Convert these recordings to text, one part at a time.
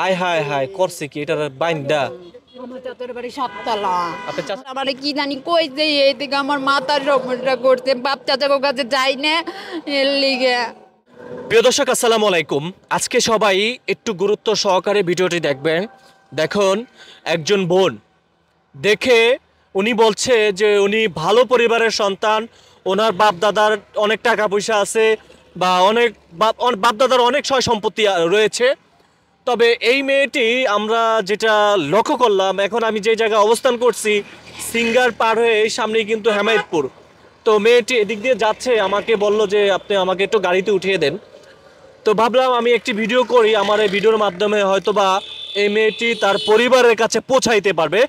High high high করছে কি এটার বাইন্দা আমার চাচার বাড়ি সাততলা। আপনার চাচা আমার কি জানি কই যে এই থেকে আমার মাথার সমস্যা করছে, বাপ চাচার কাছে যাই না এর লিগে। প্রিয় দর্শক আসসালামু আলাইকুম। আজকে সবাই একটু গুরুত্ব সহকারে ভিডিওটি দেখবেন। দেখুন একজন বোন দেখে উনি বলছে যে উনি ভালো পরিবারের সন্তান, ওনার বাপ দাদার অনেক টাকা পয়সা আছে বা অনেক বাপ দাদার অনেক সয় সম্পত্তি রয়েছে। তবে এই মেয়েটি আমরা যেটা লক্ষ্য করলাম, এখন আমি যে জায়গায় অবস্থান করছি সিঙ্গার পার হয়ে সামনেই কিন্তু হেমায়েতপুর। তো মেয়েটি এদিক দিয়ে যাচ্ছে, আমাকে বলল যে আপনি আমাকে একটু গাড়িতে উঠিয়ে দেন। তো ভাবলাম আমি একটি ভিডিও করি, আমার এই ভিডিওর মাধ্যমে হয়তোবা এই মেয়েটি তার পরিবারের কাছে পৌঁছাইতে পারবে।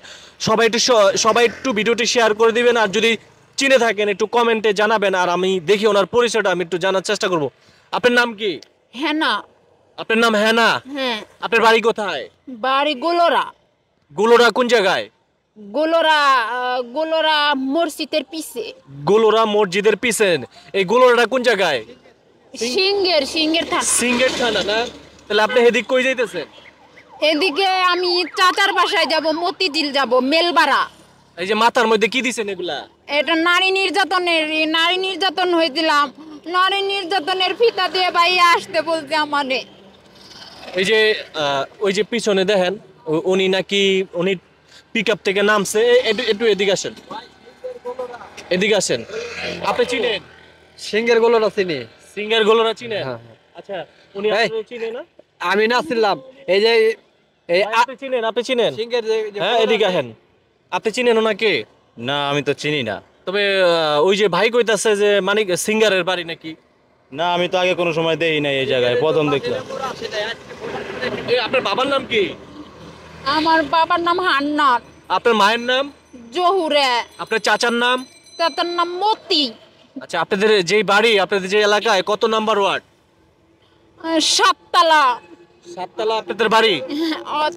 সবাই একটু ভিডিওটি শেয়ার করে দিবেন, আর যদি চিনে থাকেন একটু কমেন্টে জানাবেন, আর আমি দেখি ওনার পরিচয়টা আমি একটু জানার চেষ্টা করব। আপনার নাম কি? হ্যাঁ না। আপনার নাম হেনা? হ্যাঁ। আপনার বাড়ি কোথায়? বাড়ি গোলরা। গোলোরা কোন জায়গায়? গোলরা গোলরা মসজিদের পিছে। গোলোরা মসজিদের পিছন। এই গোলোরাটা কোন জায়গায়? সিঙ্গের থানা। সিঙ্গের থানা না? তাহলে আপনি এদিক কই যাইতেছেন? এদিকে আমি চাচার বাসায় যাব, মতিঝিল যাব, মেলবাড়া। এই যে মাথার মধ্যে কি দিছেন এগুলা? এটা নারী নির্যাতন হয়েছিলাম। নারী নির্যাতনের ফিতা দিয়ে ভাইয়া আসতে বলছে আমারে। এই যে ওই যে পিছনে দেখেন উনি নাকি উনি পিকআপ থেকে নামছে। একটু এদিকে আসেন, এদিকে আসেন। আপনি চিনেন সিঙ্গের গোলরা চিনি। সিঙ্গার গোলোরা চিনেন? হ্যাঁ। আচ্ছা, উনি এই, আপনাকে চিনেন না? আমি না ছিলাম এই যে এই ভাই, আপনি চিনেন? সিঙ্গের যে হ্যাঁ, এদিকে আসেন। আপনি চিনেন ওনাকে? না, আমি তো চিনি না। তবে ওই যে ভাই কইতাছে যে মানে সিঙ্গারের বাড়ি নাকি? না, আমি তো আগে কোনো সময় দেখি নাই এই জায়গায়, প্রথম দেখলাম। আপনার বাবার নাম কি? আমার বাবার নাম হান্নান। আপনার মায়ের নাম? জহুরে। আপনার চাচার নাম? চাচার নাম মতি। আচ্ছা, আপনাদের যেই বাড়ি, আপনাদের যে এলাকায় কত নাম্বার ওয়ার্ড? সাততলা। সাততলা আপনাদের বাড়ি?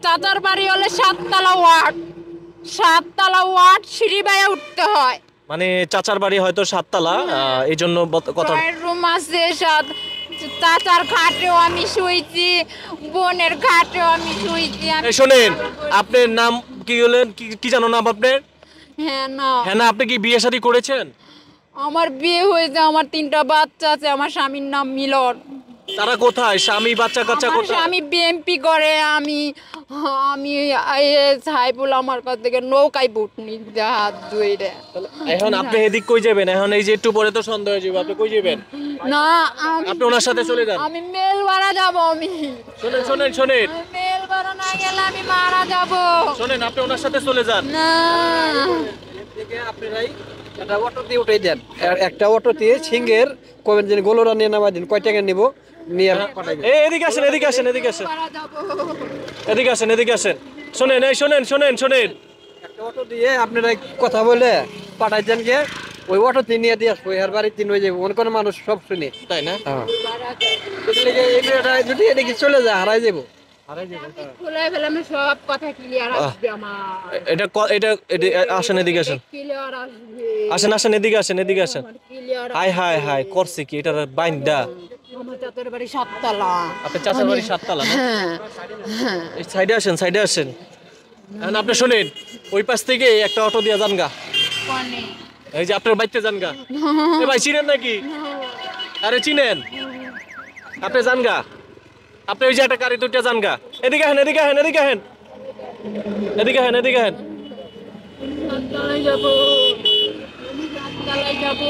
চাচার বাড়ি হলে সাততলা ওয়ার্ড। সাততলা ওয়ার্ড সিঁড়ি বেয়ে উঠতে হয়। মানে চাচার বাড়ি হয়তো সাততলা, এই জন্য কথা। রুম আছে সাত। চাচার খাটেও আমি শুয়েছি, বোনের খাটেও আমি শুয়েছি। শোনেন, আপনার নাম কি হলেন? কি জানো নাম আপনার? হ্যাঁ না। হ্যাঁ না, আপনি কি বিয়ে শাদী করেছেন? আমার বিয়ে হয়েছে, আমার 3টা বাচ্চা আছে। আমার স্বামীর নাম মিলন। তারা কোথায়? স্বামী বাচ্চা কাচ্চা আমার কোথায়? স্বামী বিএমপি করে। আমি আমি সাইবুল আমার কাছ থেকে নৌকায় বুট নিতে হাত ধুইরে। এখন আপনি এদিক কই যাবেন? এখন এই যে একটু পরে তো সন্ধ্যা হয়ে যাবে, আপনি কই যাবেন? না, আপনি ওনার সাথে চলে যান। আমি মেলবাড়া যাব। আমি শোনেন, মেলবাড়া না গেলে আমি মারা যাব। শোনেন, আপনি ওনার সাথে চলে যান। না, আপনারাই একটা অটো দিয়ে উঠে দেন। একটা অটো দিয়ে সিঙ্গের কবেন যে গোলরা নিয়ে নামাই দিন। কয় টাকা নিব নিয়ে পাঠাই দেন। এদিকে আসেন। মারা যাব। এদিকে আসেন। শোনেন। একটা অটো দিয়ে আপনারা কথা বলে পাঠাই দেন গে। ওই অটো দিয়ে নিয়ে দিয়ে আসবো। এর বাড়ির দিন হয়ে যাবে। অনেক কোনো মানুষ সব শুনি। তাই না? হ্যাঁ, এই মেয়েটা যদি এদিকে চলে যায় হারাই যাবো। খুলে ফেলে আমি সব কথা ক্লিয়ার আসবে আমার। এটা আসেন, এদিকে আসেন। ক্লিয়ার আসবে। আসেন, এদিকে আসেন। ক্লিয়ার। হাই করছে কি এটার বাইন্দা? আমার চাচার বাড়ি সাততলা। আপনার চাচার বাড়ি সাততলা না? হ্যাঁ। এই সাইডে আসেন। এখন আপনি শোনেন, ওই পাশ থেকে একটা অটো দিয়ে যান গা। কোনে? এই যে আপনার বাইতে যান গা। এ ভাই, চিনেন নাকি? আরে চিনেন? আপনি যান গা। আপনি ওই যে একটা গাড়ি দুইটা যান গা। এদিকে আহেন। সাততলায় যাব। সাততলায় যাব।